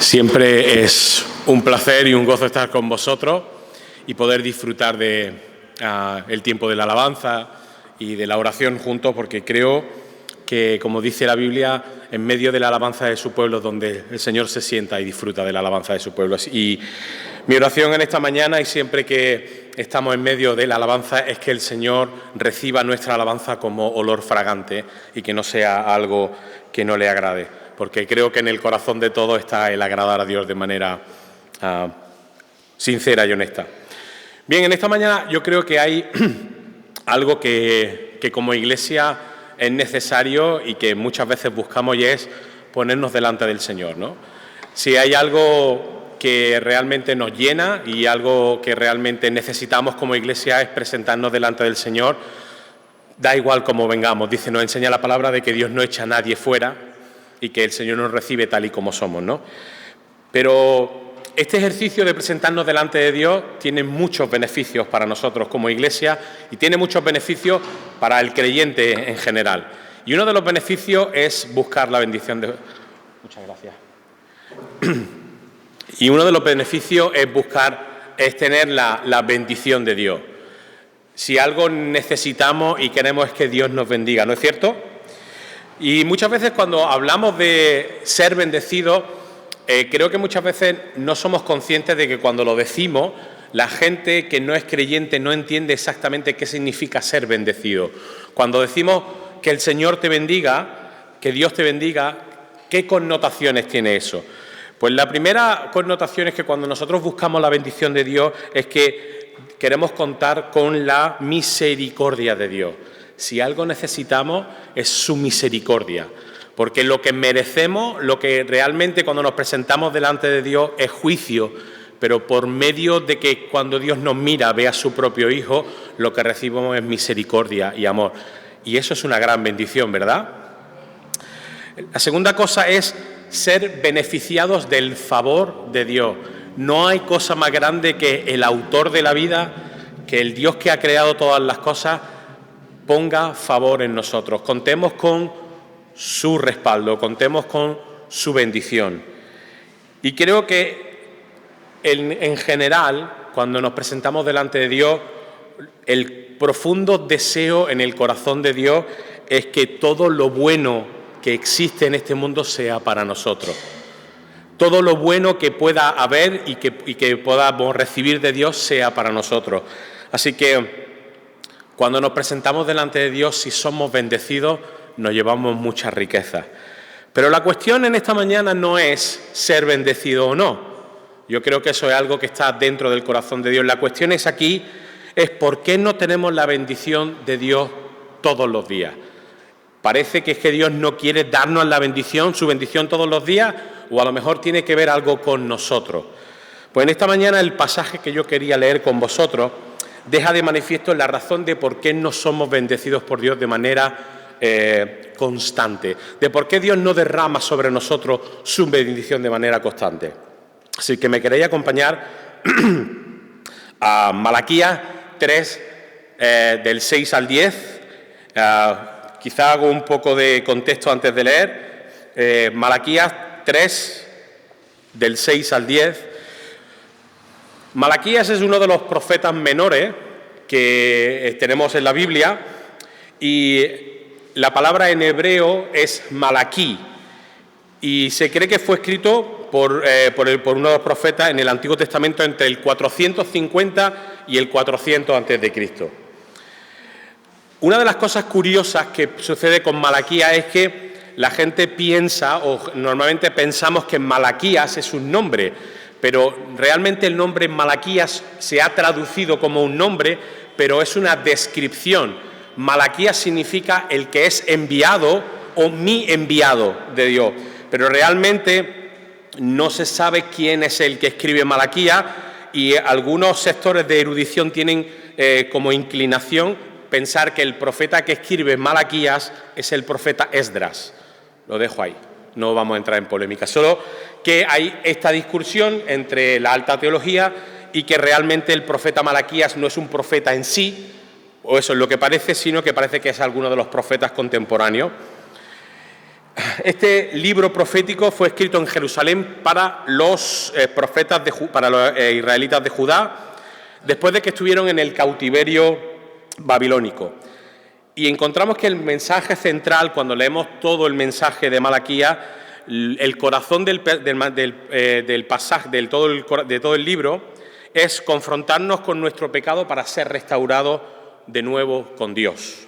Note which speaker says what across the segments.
Speaker 1: Siempre es un placer y un gozo estar con vosotros y poder disfrutar de el tiempo de la alabanza y de la oración juntos, porque creo que, como dice la Biblia, en medio de la alabanza de su pueblo es donde el Señor se sienta y disfruta de la alabanza de su pueblo. Y mi oración en esta mañana y siempre que estamos en medio de la alabanza es que el Señor reciba nuestra alabanza como olor fragante y que no sea algo que no le agrade, porque creo que en el corazón de todos está el agradar a Dios de manera sincera y honesta. Bien, en esta mañana yo creo que hay algo que como iglesia es necesario y que muchas veces buscamos, y es ponernos delante del Señor, ¿no? Si hay algo que realmente nos llena y algo que realmente necesitamos como iglesia es presentarnos delante del Señor, da igual cómo vengamos. Dice, nos enseña la palabra de que Dios no echa a nadie fuera y que el Señor nos recibe tal y como somos, ¿no? Pero este ejercicio de presentarnos delante de Dios tiene muchos beneficios para nosotros como iglesia y tiene muchos beneficios para el creyente en general. Y uno de los beneficios es buscar la bendición de... Muchas gracias. Y uno de los beneficios es tener la bendición de Dios. Si algo necesitamos y queremos es que Dios nos bendiga, ¿no es cierto? Y muchas veces cuando hablamos de ser bendecidos, creo que muchas veces no somos conscientes de que cuando lo decimos, la gente que no es creyente no entiende exactamente qué significa ser bendecido. Cuando decimos que el Señor te bendiga, que Dios te bendiga, ¿qué connotaciones tiene eso? Pues la primera connotación es que cuando nosotros buscamos la bendición de Dios es que queremos contar con la misericordia de Dios. Si algo necesitamos es su misericordia, porque lo que merecemos, lo que realmente cuando nos presentamos delante de Dios es juicio, pero por medio de que cuando Dios nos mira ve a su propio Hijo, lo que recibimos es misericordia y amor. Y eso es una gran bendición, ¿verdad? La segunda cosa es ser beneficiados del favor de Dios. No hay cosa más grande que el autor de la vida, que el Dios que ha creado todas las cosas, ponga favor en nosotros. Contemos con su respaldo, contemos con su bendición. Y creo que en general, cuando nos presentamos delante de Dios, el profundo deseo en el corazón de Dios es que todo lo bueno que existe en este mundo sea para nosotros. Todo lo bueno que pueda haber y que podamos recibir de Dios sea para nosotros. Así que cuando nos presentamos delante de Dios, si somos bendecidos, nos llevamos mucha riqueza. Pero la cuestión en esta mañana no es ser bendecido o no. Yo creo que eso es algo que está dentro del corazón de Dios. La cuestión es por qué no tenemos la bendición de Dios todos los días. Parece que es que Dios no quiere darnos la bendición, su bendición todos los días, o a lo mejor tiene que ver algo con nosotros. Pues en esta mañana el pasaje que yo quería leer con vosotros deja de manifiesto la razón de por qué no somos bendecidos por Dios de manera constante, de por qué Dios no derrama sobre nosotros su bendición de manera constante. Así que me queréis acompañar a Malaquías 3, del 6 al 10. Quizá hago un poco de contexto antes de leer. Malaquías 3, del 6 al 10. Malaquías es uno de los profetas menores que tenemos en la Biblia y la palabra en hebreo es Malaquí y se cree que fue escrito por uno de los profetas en el Antiguo Testamento entre el 450 y el 400 a.C. Una de las cosas curiosas que sucede con Malaquías es que la gente piensa, o normalmente pensamos que Malaquías es un nombre, pero realmente el nombre Malaquías se ha traducido como un nombre, pero es una descripción. Malaquías significa el que es enviado o mi enviado de Dios, pero realmente no se sabe quién es el que escribe Malaquías y algunos sectores de erudición tienen como inclinación pensar que el profeta que escribe Malaquías es el profeta Esdras. Lo dejo ahí, no vamos a entrar en polémica, solo que hay esta discusión entre la alta teología y que realmente el profeta Malaquías no es un profeta en sí, o eso es lo que parece, sino que parece que es alguno de los profetas contemporáneos. Este libro profético fue escrito en Jerusalén para los profetas, para los israelitas de Judá, después de que estuvieron en el cautiverio babilónico. Y encontramos que el mensaje central, cuando leemos todo el mensaje de Malaquías, el corazón del pasaje, de todo el libro, es confrontarnos con nuestro pecado para ser restaurados de nuevo con Dios.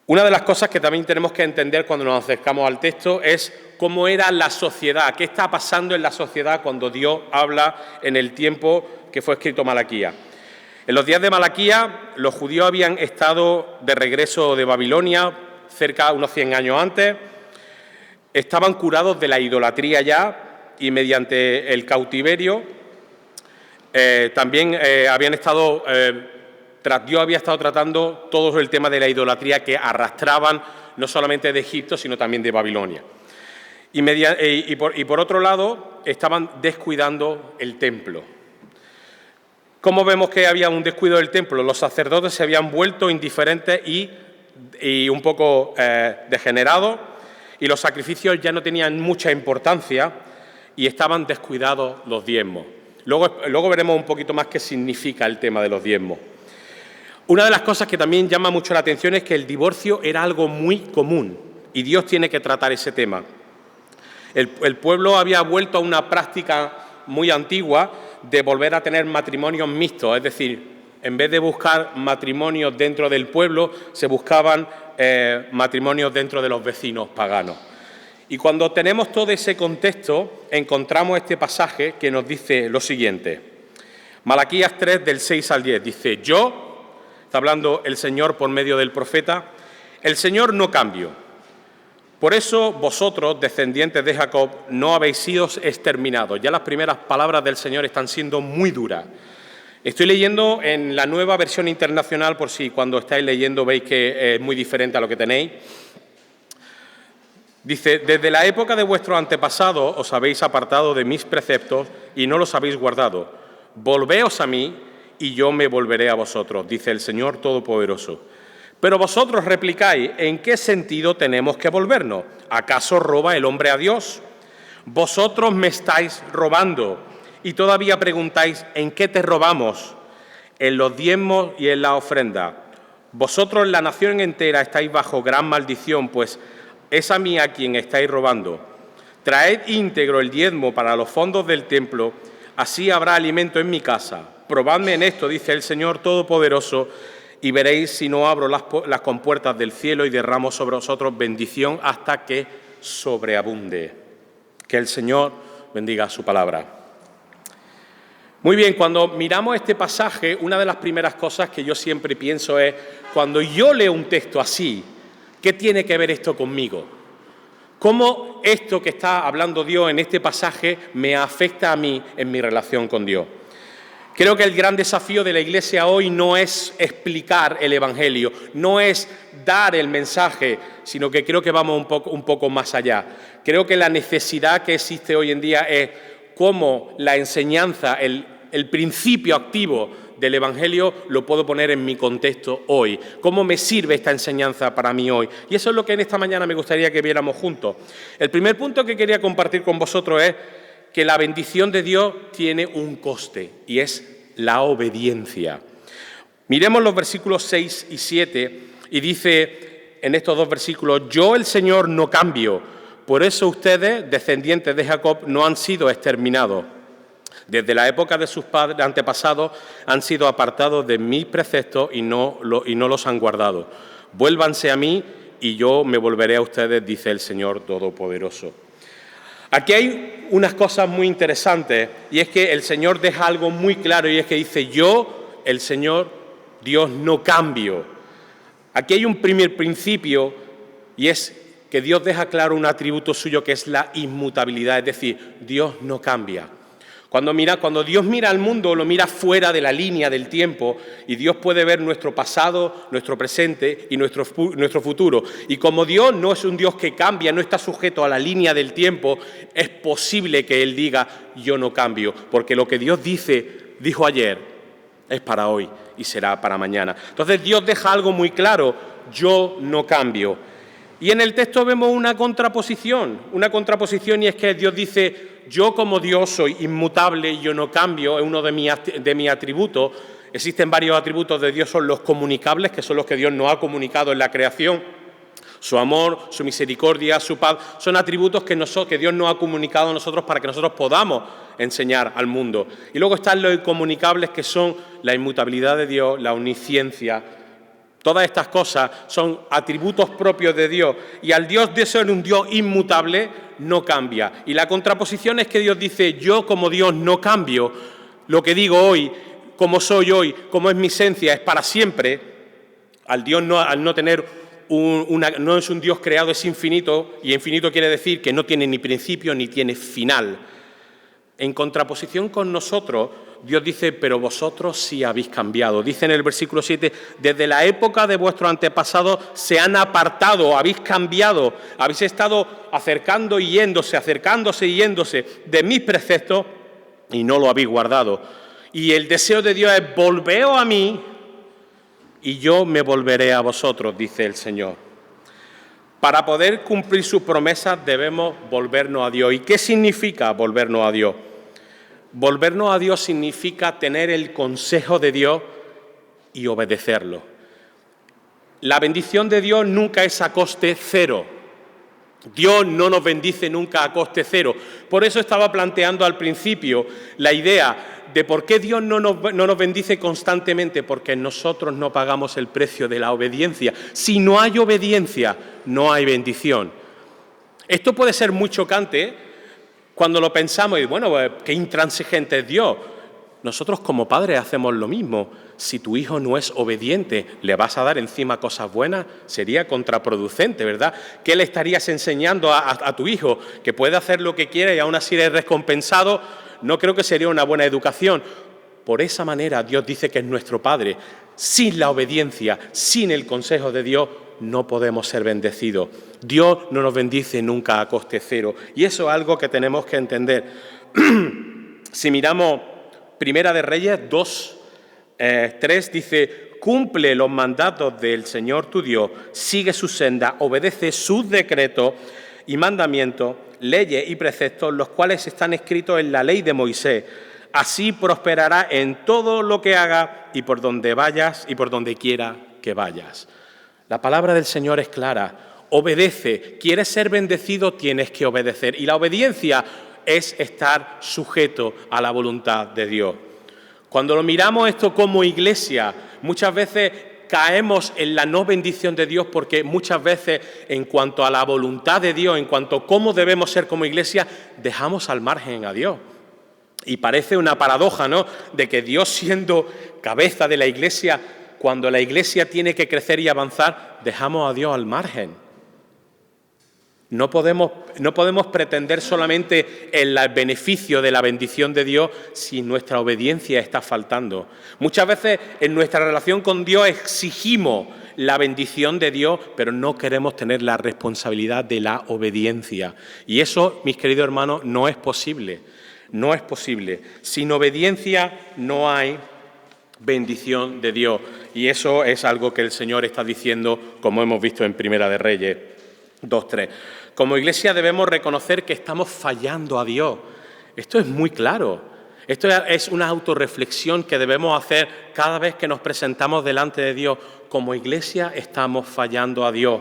Speaker 1: Una de las cosas que también tenemos que entender cuando nos acercamos al texto es cómo era la sociedad, qué está pasando en la sociedad cuando Dios habla en el tiempo que fue escrito Malaquías. En los días de Malaquías, los judíos habían estado de regreso de Babilonia, cerca de unos 100 años antes, estaban curados de la idolatría ya y mediante el cautiverio también habían estado... Dios había estado tratando todo el tema de la idolatría que arrastraban no solamente de Egipto, sino también de Babilonia. Y por otro lado, estaban descuidando el templo. ¿Cómo vemos que había un descuido del templo? Los sacerdotes se habían vuelto indiferentes y un poco degenerados, y los sacrificios ya no tenían mucha importancia y estaban descuidados los diezmos. Luego veremos un poquito más qué significa el tema de los diezmos. Una de las cosas que también llama mucho la atención es que el divorcio era algo muy común y Dios tiene que tratar ese tema. El pueblo había vuelto a una práctica muy antigua de volver a tener matrimonios mixtos, es decir, en vez de buscar matrimonios dentro del pueblo, se buscaban matrimonios dentro de los vecinos paganos. Y cuando tenemos todo ese contexto, encontramos este pasaje que nos dice lo siguiente. Malaquías 3, del 6 al 10, dice: está hablando el Señor por medio del profeta, el Señor no cambio. Por eso vosotros, descendientes de Jacob, no habéis sido exterminados. Ya las primeras palabras del Señor están siendo muy duras. Estoy leyendo en la Nueva Versión Internacional, por si cuando estáis leyendo veis que es muy diferente a lo que tenéis. Dice: desde la época de vuestros antepasados os habéis apartado de mis preceptos y no los habéis guardado. Volveos a mí y yo me volveré a vosotros, dice el Señor Todopoderoso. Pero vosotros replicáis: ¿en qué sentido tenemos que volvernos? ¿Acaso roba el hombre a Dios? Vosotros me estáis robando y todavía preguntáis: ¿en qué te robamos? En los diezmos y en la ofrenda. Vosotros, la nación entera, estáis bajo gran maldición, pues es a mí a quien estáis robando. Traed íntegro el diezmo para los fondos del templo, así habrá alimento en mi casa. Probadme en esto, dice el Señor Todopoderoso, y veréis si no abro las compuertas del cielo y derramo sobre vosotros bendición hasta que sobreabunde. Que el Señor bendiga su palabra. Muy bien, cuando miramos este pasaje, una de las primeras cosas que yo siempre pienso es, cuando yo leo un texto así, ¿qué tiene que ver esto conmigo? ¿Cómo esto que está hablando Dios en este pasaje me afecta a mí en mi relación con Dios? Creo que el gran desafío de la Iglesia hoy no es explicar el Evangelio, no es dar el mensaje, sino que creo que vamos un poco más allá. Creo que la necesidad que existe hoy en día es cómo la enseñanza, el principio activo del Evangelio lo puedo poner en mi contexto hoy. ¿Cómo me sirve esta enseñanza para mí hoy? Y eso es lo que en esta mañana me gustaría que viéramos juntos. El primer punto que quería compartir con vosotros es que la bendición de Dios tiene un coste y es la obediencia. Miremos los versículos 6 y 7 y dice en estos dos versículos: yo el Señor no cambio, por eso ustedes, descendientes de Jacob, no han sido exterminados. Desde la época de sus padres antepasados han sido apartados de mis preceptos y no los han guardado. Vuélvanse a mí y yo me volveré a ustedes, dice el Señor Todopoderoso. Aquí hay unas cosas muy interesantes y es que el Señor deja algo muy claro y es que dice: yo, el Señor, Dios, no cambio. Aquí hay un primer principio y es que Dios deja claro un atributo suyo que es la inmutabilidad, es decir, Dios no cambia. Cuando Dios mira al mundo, lo mira fuera de la línea del tiempo y Dios puede ver nuestro pasado, nuestro presente y nuestro futuro. Y como Dios no es un Dios que cambia, no está sujeto a la línea del tiempo, es posible que Él diga: yo no cambio, porque lo que Dios dijo ayer, es para hoy y será para mañana. Entonces Dios deja algo muy claro: yo no cambio. Y en el texto vemos una contraposición y es que Dios dice, yo como Dios soy inmutable, yo no cambio, es uno de mis atributos. Existen varios atributos de Dios, son los comunicables, que son los que Dios nos ha comunicado en la creación. Su amor, su misericordia, su paz, son atributos que Dios nos ha comunicado a nosotros para que nosotros podamos enseñar al mundo. Y luego están los incomunicables, que son la inmutabilidad de Dios, la omnisciencia. Todas estas cosas son atributos propios de Dios. Y al Dios de ser un Dios inmutable, no cambia. Y la contraposición es que Dios dice, yo como Dios no cambio. Lo que digo hoy, como soy hoy, como es mi esencia, es para siempre. Al no tener no es un Dios creado, es infinito, y infinito quiere decir que no tiene ni principio ni tiene final. En contraposición con nosotros, Dios dice, pero vosotros sí habéis cambiado. Dice en el versículo 7, desde la época de vuestros antepasados se han apartado, habéis cambiado, habéis estado acercándose y yéndose de mis preceptos y no lo habéis guardado. Y el deseo de Dios es, volveos a mí, y yo me volveré a vosotros, dice el Señor. Para poder cumplir sus promesas debemos volvernos a Dios. ¿Y qué significa volvernos a Dios? Volvernos a Dios significa tener el consejo de Dios y obedecerlo. La bendición de Dios nunca es a coste cero. Dios no nos bendice nunca a coste cero. Por eso estaba planteando al principio la idea de por qué Dios no nos bendice constantemente, porque nosotros no pagamos el precio de la obediencia. Si no hay obediencia, no hay bendición. Esto puede ser muy chocante cuando lo pensamos y bueno, qué intransigente es Dios. Nosotros como padres hacemos lo mismo. Si tu hijo no es obediente, ¿le vas a dar encima cosas buenas? Sería contraproducente, ¿verdad? ¿Qué le estarías enseñando a tu hijo? Que puede hacer lo que quiere y aún así es recompensado. No creo que sería una buena educación. Por esa manera Dios dice que es nuestro Padre. Sin la obediencia, sin el consejo de Dios, no podemos ser bendecidos. Dios no nos bendice nunca a coste cero. Y eso es algo que tenemos que entender. Si miramos Primera de Reyes 2:3 dice, cumple los mandatos del Señor tu Dios, sigue su senda, obedece sus decretos y mandamientos, leyes y preceptos, los cuales están escritos en la ley de Moisés. Así prosperará en todo lo que hagas y por donde vayas y por donde quiera que vayas. La palabra del Señor es clara. Obedece. ¿Quieres ser bendecido? Tienes que obedecer. Y la obediencia es estar sujeto a la voluntad de Dios. Cuando lo miramos esto como iglesia, muchas veces caemos en la no bendición de Dios porque muchas veces en cuanto a la voluntad de Dios, en cuanto a cómo debemos ser como iglesia, dejamos al margen a Dios. Y parece una paradoja, ¿no?, de que Dios, siendo cabeza de la iglesia, cuando la iglesia tiene que crecer y avanzar, dejamos a Dios al margen. No podemos pretender solamente el beneficio de la bendición de Dios si nuestra obediencia está faltando. Muchas veces en nuestra relación con Dios exigimos la bendición de Dios, pero no queremos tener la responsabilidad de la obediencia. Y eso, mis queridos hermanos, no es posible. No es posible. Sin obediencia no hay bendición de Dios. Y eso es algo que el Señor está diciendo, como hemos visto en Primera de Reyes 2:3. Como iglesia debemos reconocer que estamos fallando a Dios. Esto es muy claro. Esto es una autorreflexión que debemos hacer cada vez que nos presentamos delante de Dios. Como iglesia estamos fallando a Dios.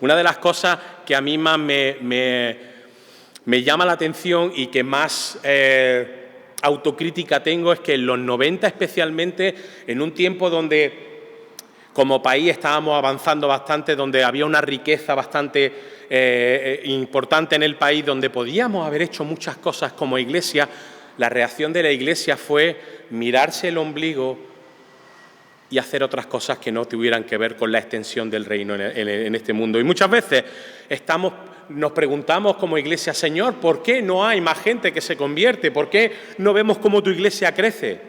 Speaker 1: Una de las cosas que a mí más me llama la atención y que más autocrítica tengo es que en los 90 especialmente, en un tiempo donde como país estábamos avanzando bastante, donde había una riqueza bastante importante en el país, donde podíamos haber hecho muchas cosas como iglesia, la reacción de la iglesia fue mirarse el ombligo y hacer otras cosas que no tuvieran que ver con la extensión del reino en este mundo. Y muchas veces nos preguntamos como iglesia, Señor, ¿por qué no hay más gente que se convierte? ¿Por qué no vemos cómo tu iglesia crece?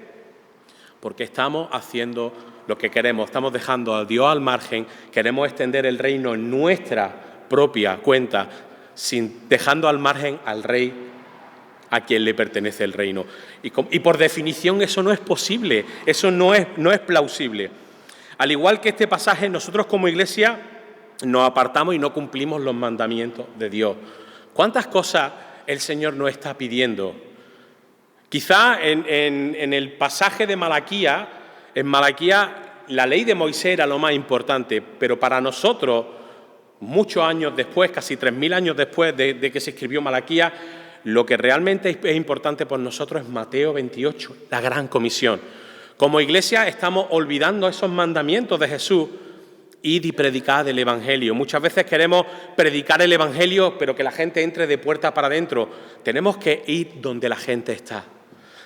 Speaker 1: Porque estamos haciendo lo que queremos, estamos dejando a Dios al margen, queremos extender el reino en nuestra propia cuenta, dejando al margen al rey a quien le pertenece el reino. Y por definición eso no es posible, eso no es plausible. Al igual que este pasaje, nosotros como iglesia nos apartamos y no cumplimos los mandamientos de Dios. ¿Cuántas cosas el Señor nos está pidiendo? Quizá en el pasaje de Malaquías, en Malaquías la ley de Moisés era lo más importante, pero para nosotros, muchos años después, casi 3000 años después de que se escribió Malaquías, lo que realmente es importante por nosotros es Mateo 28, la gran comisión. Como iglesia estamos olvidando esos mandamientos de Jesús. Id y predicad el Evangelio. Muchas veces queremos predicar el Evangelio, pero que la gente entre de puerta para adentro. Tenemos que ir donde la gente está.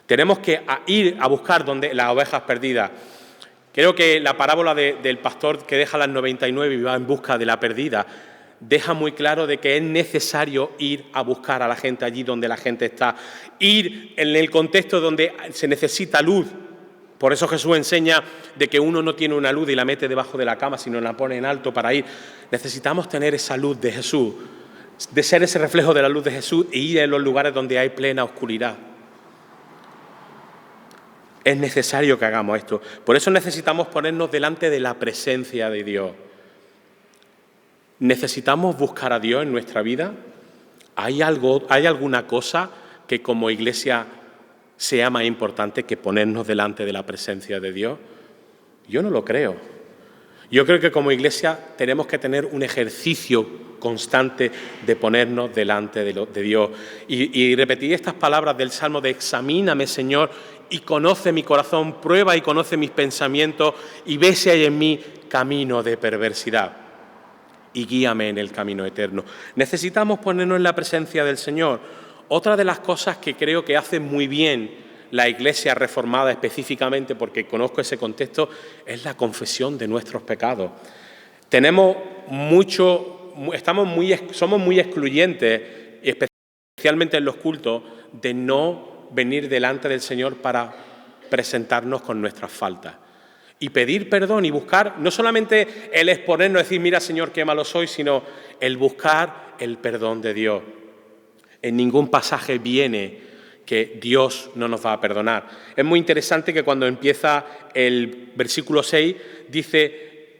Speaker 1: Tenemos que ir a buscar donde las ovejas perdidas. Creo que la parábola del pastor que deja las 99 y va en busca de la perdida deja muy claro de que es necesario ir a buscar a la gente allí donde la gente está. Ir en el contexto donde se necesita luz. Por eso Jesús enseña de que uno no tiene una luz y la mete debajo de la cama, sino la pone en alto para ir. Necesitamos tener esa luz de Jesús, de ser ese reflejo de la luz de Jesús e ir en los lugares donde hay plena oscuridad. Es necesario que hagamos esto. Por eso necesitamos ponernos delante de la presencia de Dios. ¿Necesitamos buscar a Dios en nuestra vida? ¿Hay alguna cosa que como iglesia sea más importante que ponernos delante de la presencia de Dios? Yo no lo creo. Yo creo que como iglesia tenemos que tener un ejercicio constante de ponernos delante de Dios. Y repetir estas palabras del Salmo de examíname, Señor, y conoce mi corazón, prueba y conoce mis pensamientos y ve si hay en mí camino de perversidad y guíame en el camino eterno. Necesitamos ponernos en la presencia del Señor. Otra de las cosas que creo que hace muy bien la Iglesia reformada específicamente, porque conozco ese contexto, es la confesión de nuestros pecados. Somos muy excluyentes, especialmente en los cultos, de no venir delante del Señor para presentarnos con nuestras faltas. Y pedir perdón y buscar, no solamente el exponernos, decir, mira Señor, qué malo soy, sino el buscar el perdón de Dios. En ningún pasaje viene que Dios no nos va a perdonar. Es muy interesante que cuando empieza el versículo 6 dice,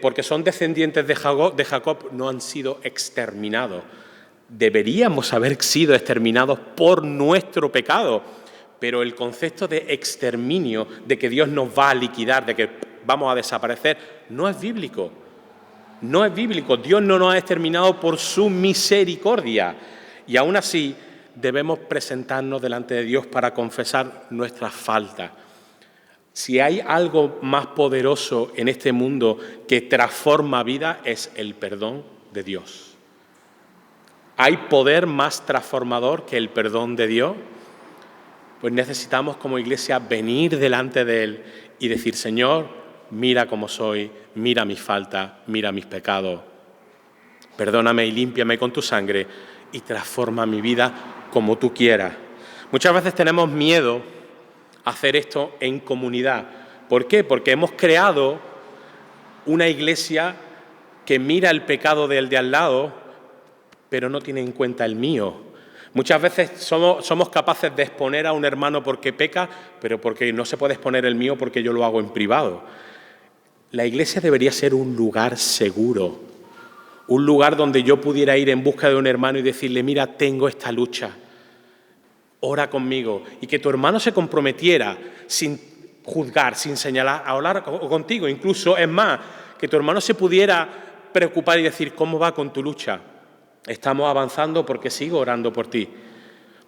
Speaker 1: porque son descendientes de Jacob, no han sido exterminados. Deberíamos haber sido exterminados por nuestro pecado, pero el concepto de exterminio, de que Dios nos va a liquidar, de que vamos a desaparecer, no es bíblico. No es bíblico. Dios no nos ha exterminado por su misericordia. Y aún así debemos presentarnos delante de Dios para confesar nuestras faltas. Si hay algo más poderoso en este mundo que transforma vida, es el perdón de Dios. ¿Hay poder más transformador que el perdón de Dios? Pues necesitamos como iglesia venir delante de Él y decir, Señor, mira cómo soy, mira mis faltas, mira mis pecados. Perdóname y límpiame con tu sangre y transforma mi vida como tú quieras. Muchas veces tenemos miedo a hacer esto en comunidad. ¿Por qué? Porque hemos creado una iglesia que mira el pecado del de al lado, pero no tiene en cuenta el mío. Muchas veces somos capaces de exponer a un hermano porque peca, pero porque no se puede exponer el mío porque yo lo hago en privado. La iglesia debería ser un lugar seguro, un lugar donde yo pudiera ir en busca de un hermano y decirle, mira, tengo esta lucha, ora conmigo. Y que tu hermano se comprometiera sin juzgar, sin señalar, a hablar contigo. Incluso, es más, que tu hermano se pudiera preocupar y decir, ¿cómo va con tu lucha? Estamos avanzando porque sigo orando por ti.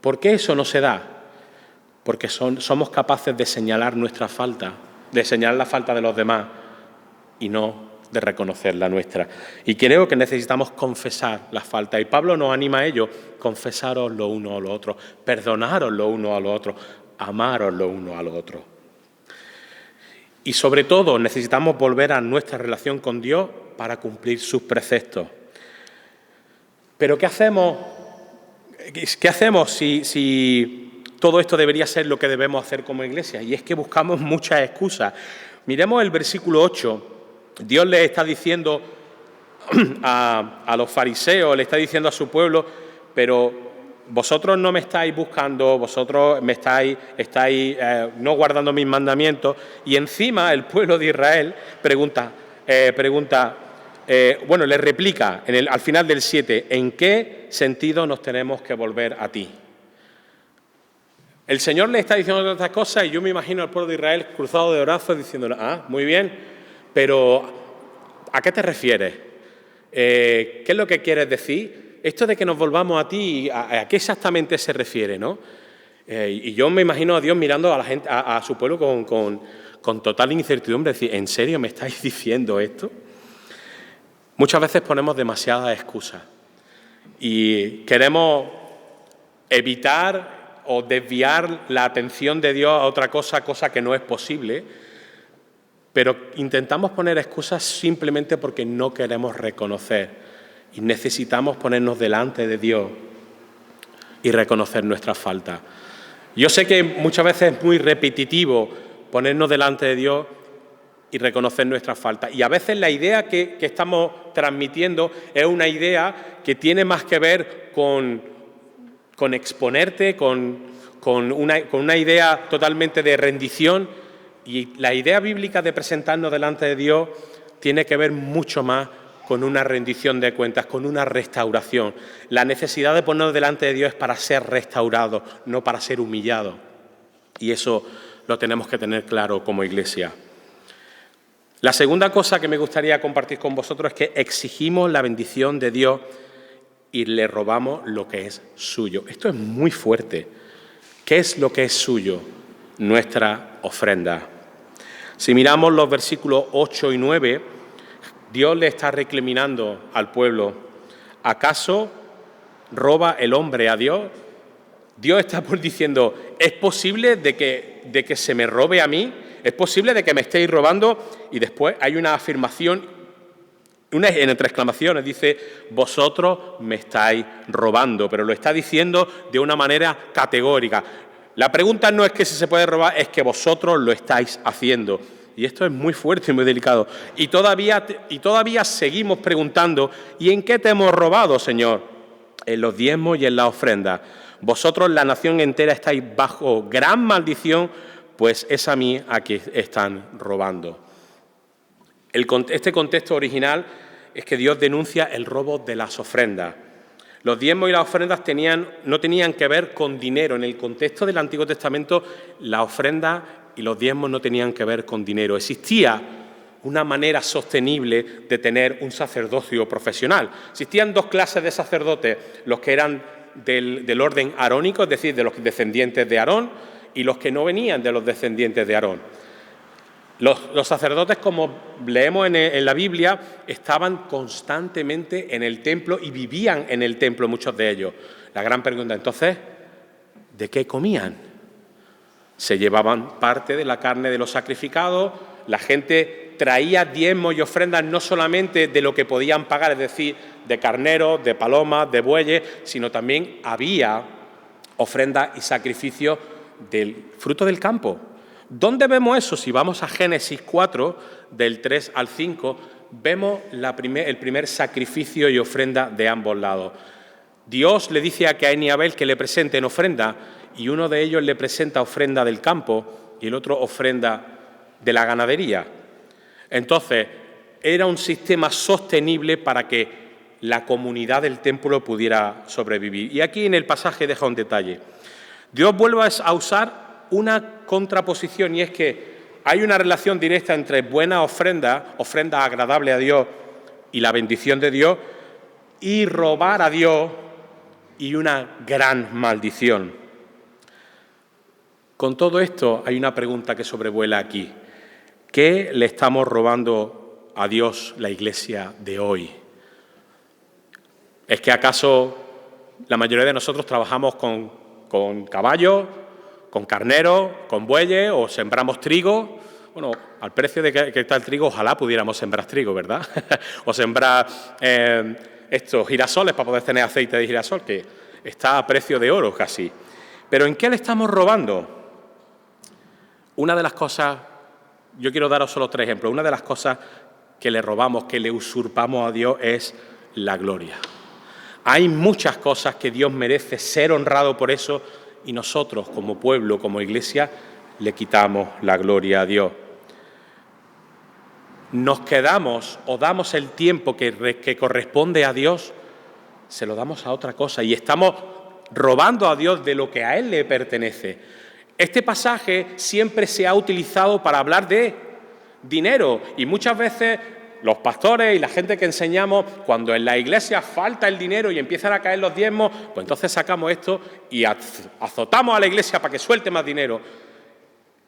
Speaker 1: ¿Por qué eso no se da? Porque somos capaces de señalar nuestra falta, de señalar la falta de los demás y no de reconocer la nuestra. Y creo que necesitamos confesar las faltas. Y Pablo nos anima a ello, confesaros los unos a los otros, perdonaros los unos a los otros, amaros los unos a los otros. Y sobre todo necesitamos volver a nuestra relación con Dios para cumplir sus preceptos. Pero ¿qué hacemos? ¿Qué hacemos si todo esto debería ser lo que debemos hacer como iglesia? Y es que buscamos muchas excusas. Miremos el versículo 8. Dios le está diciendo a los fariseos, le está diciendo a su pueblo, pero vosotros no me estáis buscando, vosotros me estáis no guardando mis mandamientos. Y encima el pueblo de Israel pregunta, le replica al final del 7, ¿en qué sentido nos tenemos que volver a ti? El Señor le está diciendo todas estas cosas y yo me imagino al pueblo de Israel cruzado de brazos diciéndole, muy bien, pero ¿a qué te refieres? ¿Qué es lo que quieres decir? Esto de que nos volvamos a ti, ¿a qué exactamente se refiere, no? Y yo me imagino a Dios mirando a la gente, a su pueblo con total incertidumbre, decir, ¿en serio me estáis diciendo esto? Muchas veces ponemos demasiadas excusas y queremos evitar o desviar la atención de Dios a otra cosa que no es posible, pero intentamos poner excusas simplemente porque no queremos reconocer y necesitamos ponernos delante de Dios y reconocer nuestras faltas. Yo sé que muchas veces es muy repetitivo ponernos delante de Dios y reconocer nuestras faltas. Y a veces la idea que estamos transmitiendo es una idea que tiene más que ver con exponerte, con una idea totalmente de rendición. Y la idea bíblica de presentarnos delante de Dios tiene que ver mucho más con una rendición de cuentas, con una restauración. La necesidad de ponernos delante de Dios es para ser restaurados, no para ser humillados. Y eso lo tenemos que tener claro como Iglesia. La segunda cosa que me gustaría compartir con vosotros es que exigimos la bendición de Dios y le robamos lo que es suyo. Esto es muy fuerte. ¿Qué es lo que es suyo? Nuestra ofrenda. Si miramos los versículos 8 y 9, Dios le está recriminando al pueblo. ¿Acaso roba el hombre a Dios? Dios está diciendo, ¿es posible de que se me robe a mí? ¿Es posible de que me estéis robando? Y después hay una afirmación, entre exclamaciones, dice, vosotros me estáis robando, pero lo está diciendo de una manera categórica. La pregunta no es que si se puede robar, es que vosotros lo estáis haciendo. Y esto es muy fuerte y muy delicado. Y todavía seguimos preguntando, ¿y en qué te hemos robado, Señor? En los diezmos y en la ofrenda. Vosotros, la nación entera, estáis bajo gran maldición, pues es a mí a quien están robando. Este contexto original es que Dios denuncia el robo de las ofrendas. Los diezmos y las ofrendas no tenían que ver con dinero. En el contexto del Antiguo Testamento, la ofrenda y los diezmos no tenían que ver con dinero. Existía una manera sostenible de tener un sacerdocio profesional. Existían dos clases de sacerdotes, los que eran del orden arónico, es decir, de los descendientes de Aarón, y los que no venían de los descendientes de Aarón. Los sacerdotes, como leemos en la Biblia, estaban constantemente en el templo y vivían en el templo, muchos de ellos. La gran pregunta, entonces, ¿de qué comían? Se llevaban parte de la carne de los sacrificados, la gente traía diezmos y ofrendas no solamente de lo que podían pagar, es decir, de carneros, de palomas, de bueyes, sino también había ofrendas y sacrificios del fruto del campo. ¿Dónde vemos eso? Si vamos a Génesis 4, del 3 al 5, vemos el primer sacrificio y ofrenda de ambos lados. Dios le dice a Caín y Abel que le presenten ofrenda, y uno de ellos le presenta ofrenda del campo y el otro ofrenda de la ganadería. Entonces, era un sistema sostenible para que la comunidad del templo pudiera sobrevivir. Y aquí en el pasaje deja un detalle. Dios vuelve a usar una contraposición, y es que hay una relación directa entre buena ofrenda agradable a Dios y la bendición de Dios, y robar a Dios y una gran maldición. Con todo esto hay una pregunta que sobrevuela aquí. ¿Qué le estamos robando a Dios, la Iglesia de hoy? ¿Es que acaso la mayoría de nosotros trabajamos con caballos, con carneros, con bueyes, o sembramos trigo? Bueno, al precio de que está el trigo, ojalá pudiéramos sembrar trigo, ¿verdad? O sembrar estos girasoles para poder tener aceite de girasol, que está a precio de oro casi. ¿Pero en qué le estamos robando? Una de las cosas, yo quiero daros solo 3 ejemplos, una de las cosas que le robamos, que le usurpamos a Dios es la gloria. Hay muchas cosas que Dios merece ser honrado por eso, y nosotros como pueblo, como Iglesia, le quitamos la gloria a Dios. nos quedamos o damos el tiempo que corresponde a Dios, se lo damos a otra cosa y estamos robando a Dios de lo que a Él le pertenece. Este pasaje siempre se ha utilizado para hablar de dinero y muchas veces los pastores y la gente que enseñamos, cuando en la iglesia falta el dinero y empiezan a caer los diezmos, pues entonces sacamos esto y azotamos a la iglesia para que suelte más dinero.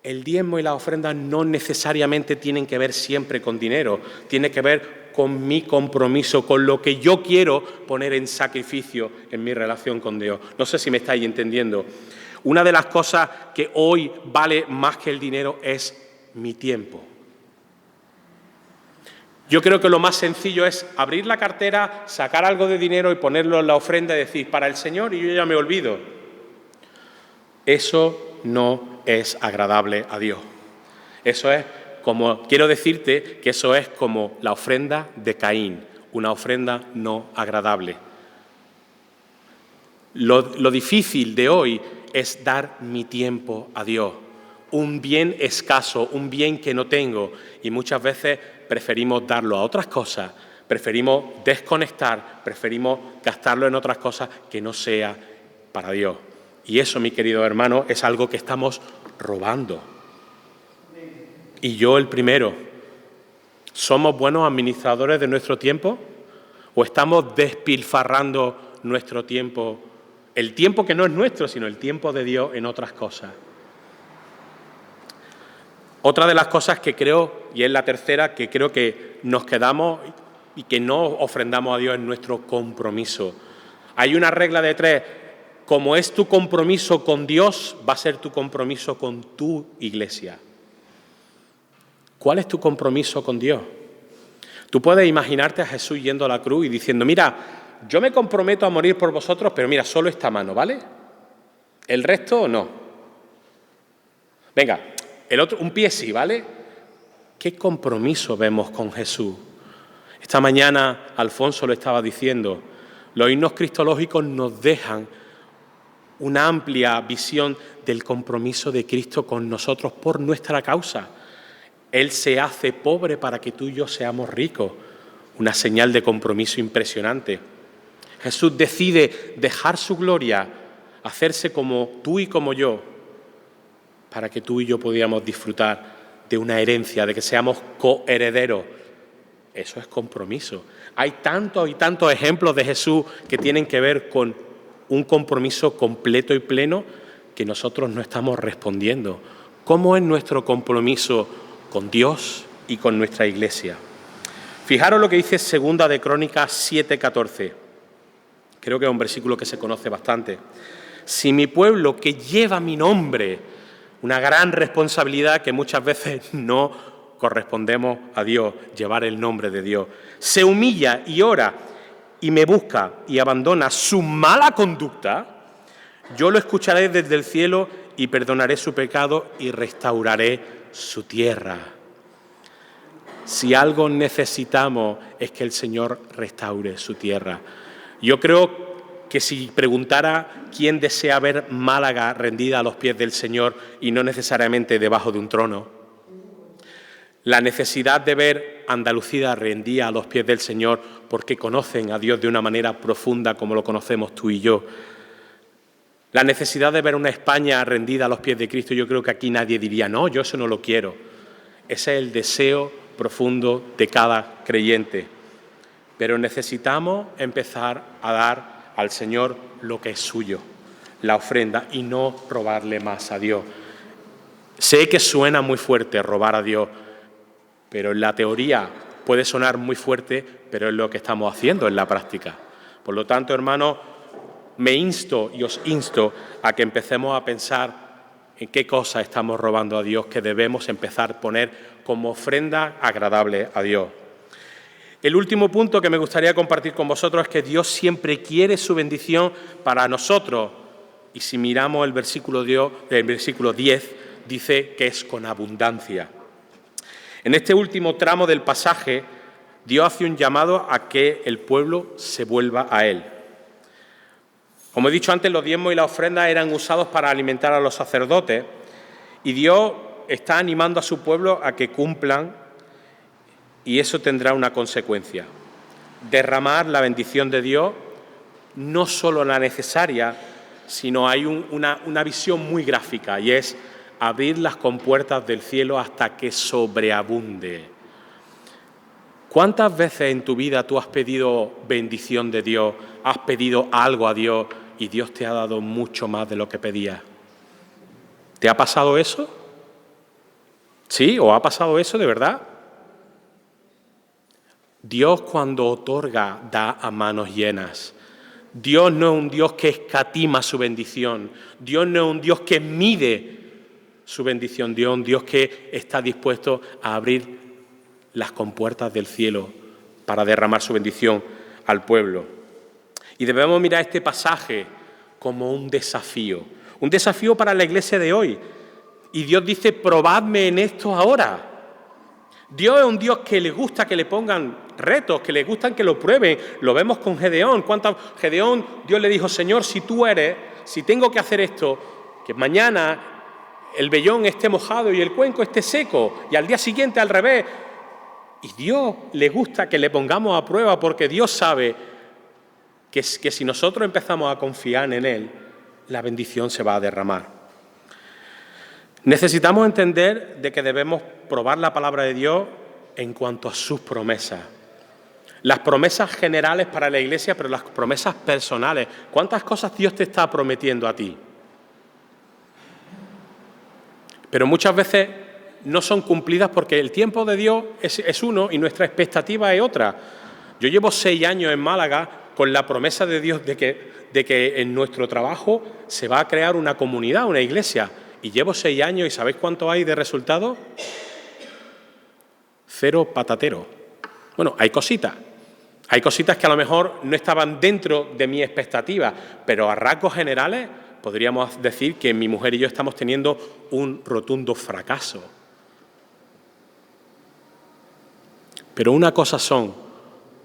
Speaker 1: El diezmo y las ofrendas no necesariamente tienen que ver siempre con dinero, tiene que ver con mi compromiso, con lo que yo quiero poner en sacrificio en mi relación con Dios. No sé si me estáis entendiendo. Una de las cosas que hoy vale más que el dinero es mi tiempo. Yo creo que lo más sencillo es abrir la cartera, sacar algo de dinero y ponerlo en la ofrenda y decir, para el Señor, y yo ya me olvido. Eso no es agradable a Dios. Eso es como, quiero decirte que eso es como la ofrenda de Caín, una ofrenda no agradable. Lo difícil de hoy es dar mi tiempo a Dios, un bien escaso, un bien que no tengo, y muchas veces preferimos darlo a otras cosas, preferimos desconectar, preferimos gastarlo en otras cosas que no sea para Dios. Y eso, mi querido hermano, es algo que estamos robando. Y yo el primero. ¿Somos buenos administradores de nuestro tiempo? ¿O estamos despilfarrando nuestro tiempo, el tiempo que no es nuestro, sino el tiempo de Dios en otras cosas? Otra de las cosas que creo, y es la tercera, que creo que nos quedamos y que no ofrendamos a Dios es nuestro compromiso. Hay una regla de 3. Como es tu compromiso con Dios, va a ser tu compromiso con tu iglesia. ¿Cuál es tu compromiso con Dios? Tú puedes imaginarte a Jesús yendo a la cruz y diciendo, mira, yo me comprometo a morir por vosotros, pero mira, solo esta mano, ¿vale? El resto no. Venga, el otro, un pie sí, ¿vale? ¿Qué compromiso vemos con Jesús? Esta mañana Alfonso lo estaba diciendo, los himnos cristológicos nos dejan una amplia visión del compromiso de Cristo con nosotros por nuestra causa. Él se hace pobre para que tú y yo seamos ricos, una señal de compromiso impresionante. Jesús decide dejar su gloria, hacerse como tú y como yo, para que tú y yo pudiéramos disfrutar de una herencia, de que seamos coherederos. Eso es compromiso. Hay tantos y tantos ejemplos de Jesús que tienen que ver con un compromiso completo y pleno que nosotros no estamos respondiendo. ¿Cómo es nuestro compromiso con Dios y con nuestra iglesia? Fijaros lo que dice 2 de Crónicas 7:14. Creo que es un versículo que se conoce bastante. Si mi pueblo que lleva mi nombre, una gran responsabilidad que muchas veces no correspondemos a Dios, llevar el nombre de Dios, se humilla y ora y me busca y abandona su mala conducta, yo lo escucharé desde el cielo y perdonaré su pecado y restauraré su tierra. Si algo necesitamos es que el Señor restaure su tierra. Yo creo que si preguntara quién desea ver Málaga rendida a los pies del Señor y no necesariamente debajo de un trono, la necesidad de ver Andalucía rendida a los pies del Señor porque conocen a Dios de una manera profunda como lo conocemos tú y yo. La necesidad de ver una España rendida a los pies de Cristo, yo creo que aquí nadie diría, no, yo eso no lo quiero. Ese es el deseo profundo de cada creyente. Pero necesitamos empezar a dar al Señor lo que es suyo, la ofrenda, y no robarle más a Dios. Sé que suena muy fuerte robar a Dios, pero en la teoría puede sonar muy fuerte, pero es lo que estamos haciendo en la práctica. Por lo tanto, hermanos, me insto y os insto a que empecemos a pensar en qué cosas estamos robando a Dios, que debemos empezar a poner como ofrenda agradable a Dios. El último punto que me gustaría compartir con vosotros es que Dios siempre quiere su bendición para nosotros. Y si miramos el versículo 10, dice que es con abundancia. En este último tramo del pasaje, Dios hace un llamado a que el pueblo se vuelva a Él. Como he dicho antes, los diezmos y las ofrendas eran usados para alimentar a los sacerdotes y Dios está animando a su pueblo a que cumplan Y eso tendrá una consecuencia: derramar la bendición de Dios, no solo la necesaria, sino hay una visión muy gráfica, y es abrir las compuertas del cielo hasta que sobreabunde. ¿Cuántas veces en tu vida tú has pedido bendición de Dios, has pedido algo a Dios y Dios te ha dado mucho más de lo que pedías? ¿Te ha pasado eso? ¿Sí? ¿O ha pasado eso de verdad? Dios, cuando otorga, da a manos llenas. Dios no es un Dios que escatima su bendición. Dios no es un Dios que mide su bendición. Dios es un Dios que está dispuesto a abrir las compuertas del cielo para derramar su bendición al pueblo. Y debemos mirar este pasaje como un desafío para la iglesia de hoy. Y Dios dice: probadme en esto ahora. Dios es un Dios que le gusta que le pongan retos, que le gustan que lo prueben. Lo vemos con Gedeón. Gedeón, Dios le dijo: Señor, si tengo que hacer esto, que mañana el vellón esté mojado y el cuenco esté seco, y al día siguiente al revés. Y Dios le gusta que le pongamos a prueba, porque Dios sabe que si nosotros empezamos a confiar en Él, la bendición se va a derramar. Necesitamos entender de que debemos probar la palabra de Dios en cuanto a sus promesas. Las promesas generales para la iglesia, pero las promesas personales. ¿Cuántas cosas Dios te está prometiendo a ti? Pero muchas veces no son cumplidas porque el tiempo de Dios es uno y nuestra expectativa es otra. Yo llevo 6 años en Málaga con la promesa de Dios de que en nuestro trabajo se va a crear una comunidad, una iglesia. Y llevo 6 años, ¿y sabéis cuánto hay de resultado? 0 patatero. Bueno, hay cositas que a lo mejor no estaban dentro de mi expectativa, pero a rasgos generales podríamos decir que mi mujer y yo estamos teniendo un rotundo fracaso. Pero una cosa son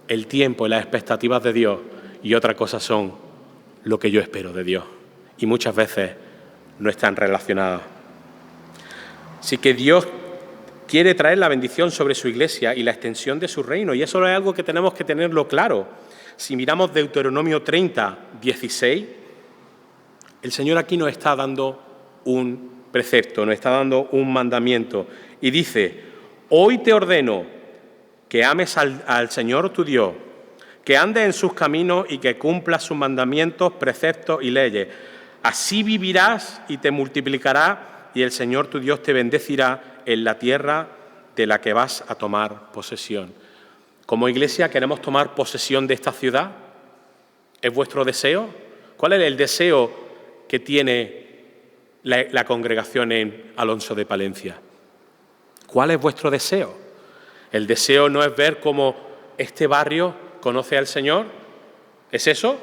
Speaker 1: el tiempo y las expectativas de Dios, y otra cosa son lo que yo espero de Dios. Y muchas veces no están relacionadas. Así que Dios quiere traer la bendición sobre su iglesia y la extensión de su reino, y eso es algo que tenemos que tenerlo claro. Si miramos Deuteronomio 30, 16, el Señor aquí nos está dando un precepto, nos está dando un mandamiento, y dice: hoy te ordeno que ames al Señor tu Dios, que andes en sus caminos y que cumplas sus mandamientos, preceptos y leyes. Así vivirás y te multiplicarás, y el Señor tu Dios te bendecirá en la tierra de la que vas a tomar posesión. Como iglesia queremos tomar posesión de esta ciudad. ¿Es vuestro deseo? ¿Cuál es el deseo que tiene la congregación en Alonso de Palencia? ¿Cuál es vuestro deseo? El deseo no es ver cómo este barrio conoce al Señor. ¿Es eso?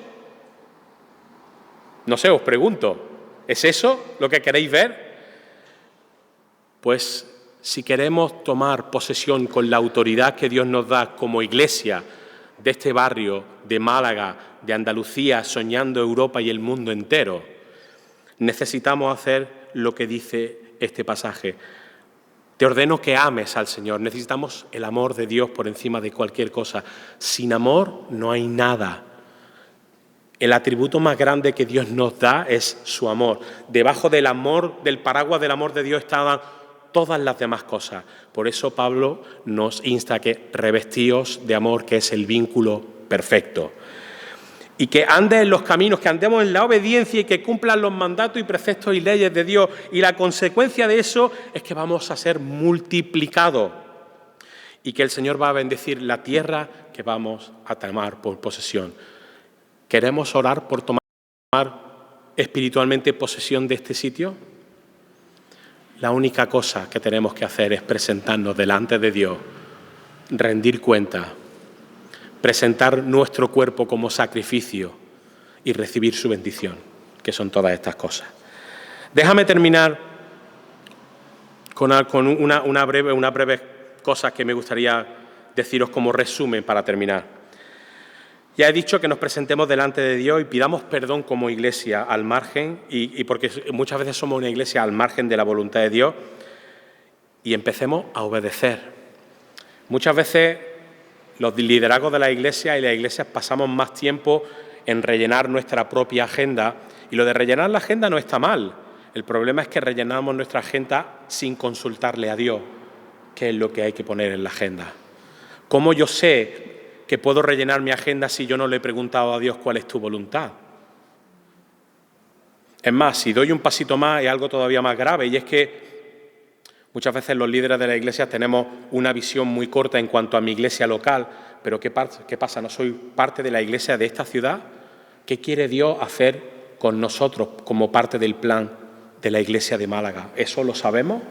Speaker 1: No sé, os pregunto. ¿Es eso lo que queréis ver? Pues si queremos tomar posesión con la autoridad que Dios nos da como iglesia de este barrio, de Málaga, de Andalucía, soñando Europa y el mundo entero, necesitamos hacer lo que dice este pasaje. Te ordeno que ames al Señor. Necesitamos el amor de Dios por encima de cualquier cosa. Sin amor no hay nada. El atributo más grande que Dios nos da es su amor. Debajo del amor, del paraguas del amor de Dios estaban todas las demás cosas. Por eso Pablo nos insta a que revestíos de amor, que es el vínculo perfecto. Y que andes en los caminos, que andemos en la obediencia y que cumplan los mandatos y preceptos y leyes de Dios. Y la consecuencia de eso es que vamos a ser multiplicados y que el Señor va a bendecir la tierra que vamos a tomar por posesión. ¿Queremos orar por tomar espiritualmente posesión de este sitio? La única cosa que tenemos que hacer es presentarnos delante de Dios, rendir cuenta, presentar nuestro cuerpo como sacrificio y recibir su bendición, que son todas estas cosas. Déjame terminar con una breve cosa que me gustaría deciros como resumen para terminar. Ya he dicho que nos presentemos delante de Dios y pidamos perdón como iglesia al margen, y porque muchas veces somos una iglesia al margen de la voluntad de Dios, y empecemos a obedecer. Muchas veces los liderazgos de la Iglesia y las iglesias pasamos más tiempo en rellenar nuestra propia agenda, y lo de rellenar la agenda no está mal. El problema es que rellenamos nuestra agenda sin consultarle a Dios qué es lo que hay que poner en la agenda. ¿Cómo yo sé que puedo rellenar mi agenda si yo no le he preguntado a Dios cuál es tu voluntad? Es más, si doy un pasito más, es algo todavía más grave, y es que muchas veces los líderes de la Iglesia tenemos una visión muy corta en cuanto a mi iglesia local, pero ¿qué pasa? ¿No soy parte de la iglesia de esta ciudad? ¿Qué quiere Dios hacer con nosotros como parte del plan de la iglesia de Málaga? ¿Eso lo sabemos?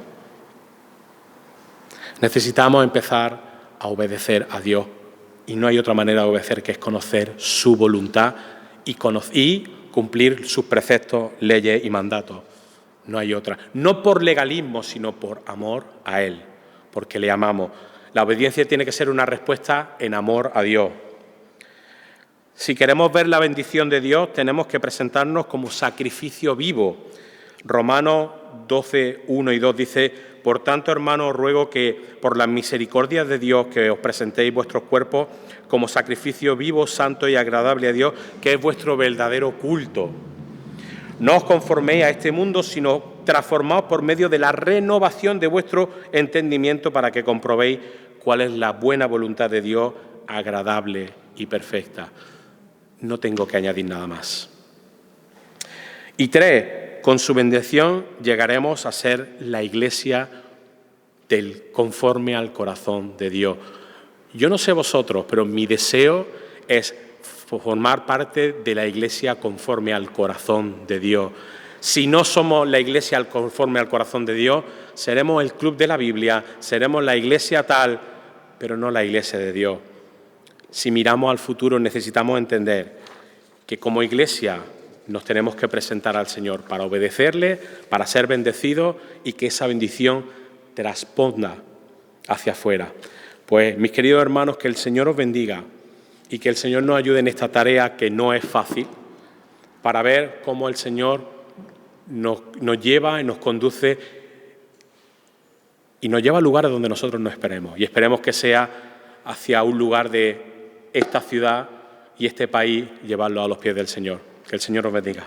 Speaker 1: Necesitamos empezar a obedecer a Dios, y no hay otra manera de obedecer que es conocer su voluntad y cumplir sus preceptos, leyes y mandatos. No hay otra. No por legalismo, sino por amor a Él, porque le amamos. La obediencia tiene que ser una respuesta en amor a Dios. Si queremos ver la bendición de Dios, tenemos que presentarnos como sacrificio vivo. Romanos 12, 1 y 2 dice: por tanto, hermanos, os ruego que, por las misericordias de Dios, que os presentéis vuestros cuerpos como sacrificio vivo, santo y agradable a Dios, que es vuestro verdadero culto. No os conforméis a este mundo, sino transformaos por medio de la renovación de vuestro entendimiento, para que comprobéis cuál es la buena voluntad de Dios, agradable y perfecta. No tengo que añadir nada más. Y 3, con su bendición llegaremos a ser la iglesia conforme al corazón de Dios. Yo no sé vosotros, pero mi deseo es formar parte de la iglesia conforme al corazón de Dios. Si no somos la iglesia conforme al corazón de Dios, seremos el club de la Biblia, seremos la iglesia tal, pero no la iglesia de Dios. Si miramos al futuro, necesitamos entender que como iglesia nos tenemos que presentar al Señor para obedecerle, para ser bendecidos, y que esa bendición trasponda hacia afuera. Pues, mis queridos hermanos, que el Señor os bendiga y que el Señor nos ayude en esta tarea que no es fácil, para ver cómo el Señor nos lleva y nos conduce y nos lleva a lugares donde nosotros no esperemos. Y esperemos que sea hacia un lugar de esta ciudad y este país, llevarlo a los pies del Señor. Que el Señor os bendiga.